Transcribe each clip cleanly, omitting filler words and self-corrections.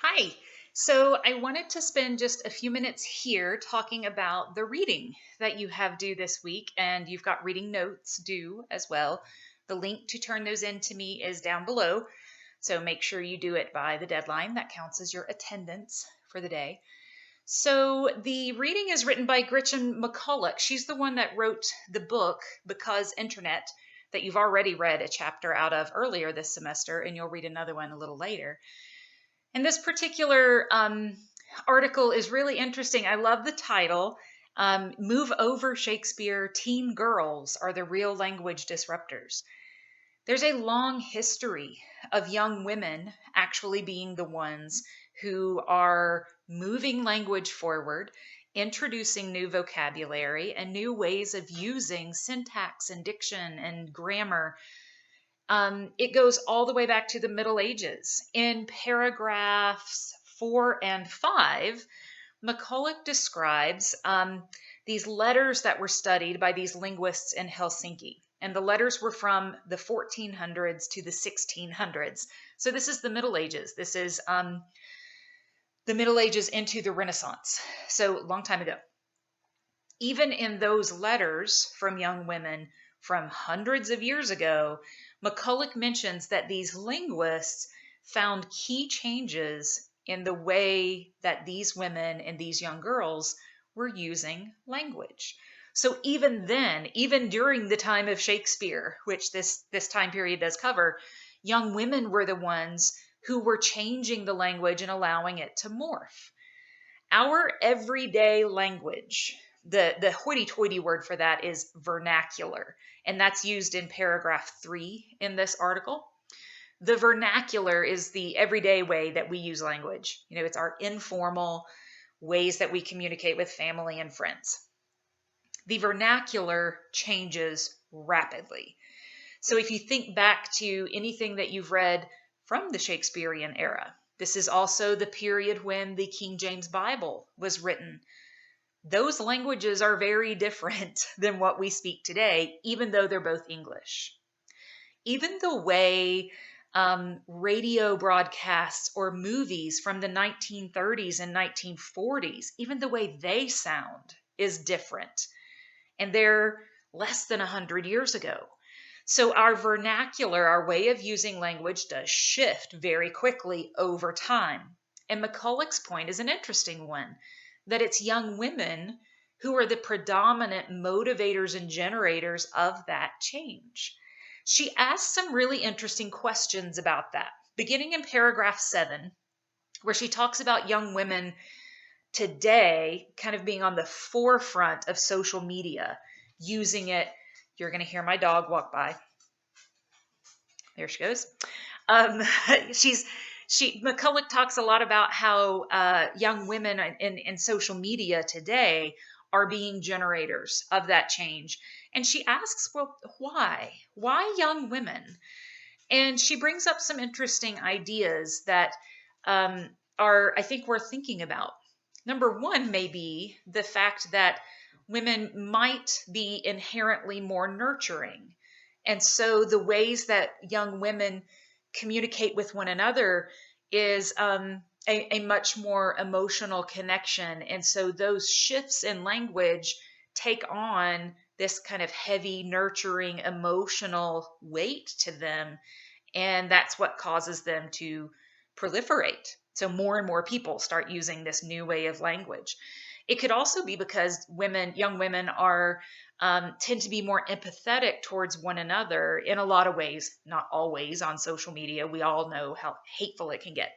Hi. So I wanted to spend just a few minutes here talking about the reading that you have due this week, and you've got reading notes due as well. The link to turn those in to me is down below. So make sure you do it by the deadline. That counts as your attendance for the day. So the reading is written by Gretchen McCulloch. She's the one that wrote the book Because Internet that you've already read a chapter out of earlier this semester, and you'll read another one a little later. And this particular article is really interesting. I love the title. Move Over Shakespeare, Teen Girls Are the Real Language Disruptors. There's a long history of young women actually being the ones who are moving language forward, introducing new vocabulary and new ways of using syntax and diction and grammar. It goes all the way back to the Middle Ages. In paragraphs 4 and 5, McCulloch describes these letters that were studied by these linguists in Helsinki. And the letters were from the 1400s to the 1600s. So this is the Middle Ages. This is the Middle Ages into the Renaissance. So a long time ago. Even in those letters from young women from hundreds of years ago, McCulloch mentions that these linguists found key changes in the way that these women and these young girls were using language. So even then, even during the time of Shakespeare, which this time period does cover, young women were the ones who were changing the language and allowing it to morph. Our everyday language, the hoity-toity word for that is vernacular, and that's used in paragraph 3 in this article. The vernacular is the everyday way that we use language. It's our informal ways that we communicate with family and friends. The vernacular changes rapidly. So if you think back to anything that you've read from the Shakespearean era, this is also the period when the King James Bible was written. Those languages are very different than what we speak today, even though they're both English. Even the way radio broadcasts or movies from the 1930s and 1940s, even the way they sound is different. And they're less than 100 years ago. So our vernacular, our way of using language does shift very quickly over time. And McCulloch's point is an interesting one, that it's young women who are the predominant motivators and generators of that change. She asks some really interesting questions about that, beginning in paragraph 7, where she talks about young women today kind of being on the forefront of social media, using it. You're going to hear my dog walk by. There she goes. Um, McCulloch talks a lot about how young women in social media today are being generators of that change. And she asks, well, why? Why young women? And she brings up some interesting ideas that are, I think, worth thinking about. Number one may be the fact that women might be inherently more nurturing. And so the ways that young women communicate with one another is a much more emotional connection. And so those shifts in language take on this kind of heavy, nurturing, emotional weight to them. And that's what causes them to proliferate. So more and more people start using this new way of language. It could also be because young women are tend to be more empathetic towards one another in a lot of ways, not always on social media. We all know how hateful it can get.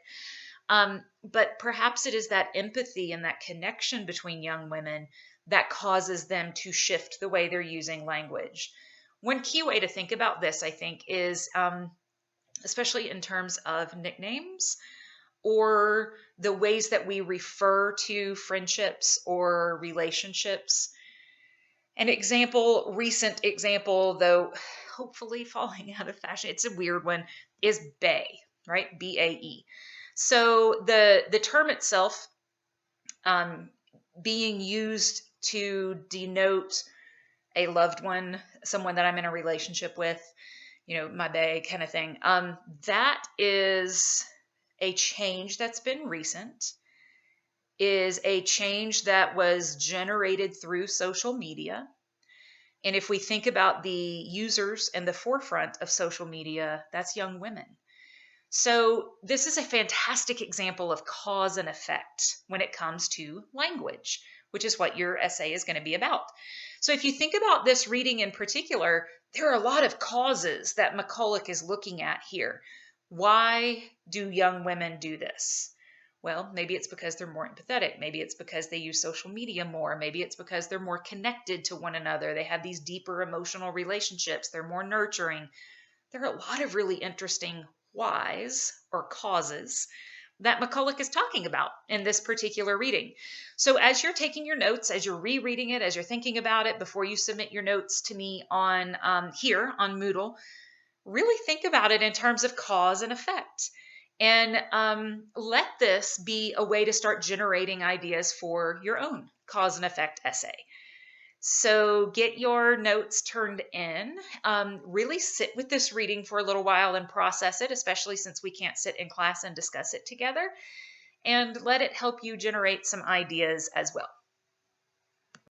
But perhaps it is that empathy and that connection between young women that causes them to shift the way they're using language. One key way to think about this, I think, is especially in terms of nicknames or the ways that we refer to friendships or relationships. An recent example, though hopefully falling out of fashion, it's a weird one, is bae, right? B-A-E. So the term itself being used to denote a loved one, someone that I'm in a relationship with, my bae kind of thing. That is a change that's been recent, is a change that was generated through social media. And if we think about the users and the forefront of social media, that's young women. So, this is a fantastic example of cause and effect when it comes to language, which is what your essay is going to be about. So, if you think about this reading in particular, there are a lot of causes that McCulloch is looking at here. Why do young women do this? Well, maybe it's because they're more empathetic. Maybe it's because they use social media more. Maybe it's because they're more connected to one another. They have these deeper emotional relationships. They're more nurturing. There are a lot of really interesting whys or causes that McCulloch is talking about in this particular reading. So, as you're taking your notes, as you're rereading it, as you're thinking about it before you submit your notes to me on here on Moodle, really think about it in terms of cause and effect. And let this be a way to start generating ideas for your own cause and effect essay. So get your notes turned in. Really sit with this reading for a little while and process it, especially since we can't sit in class and discuss it together. And let it help you generate some ideas as well.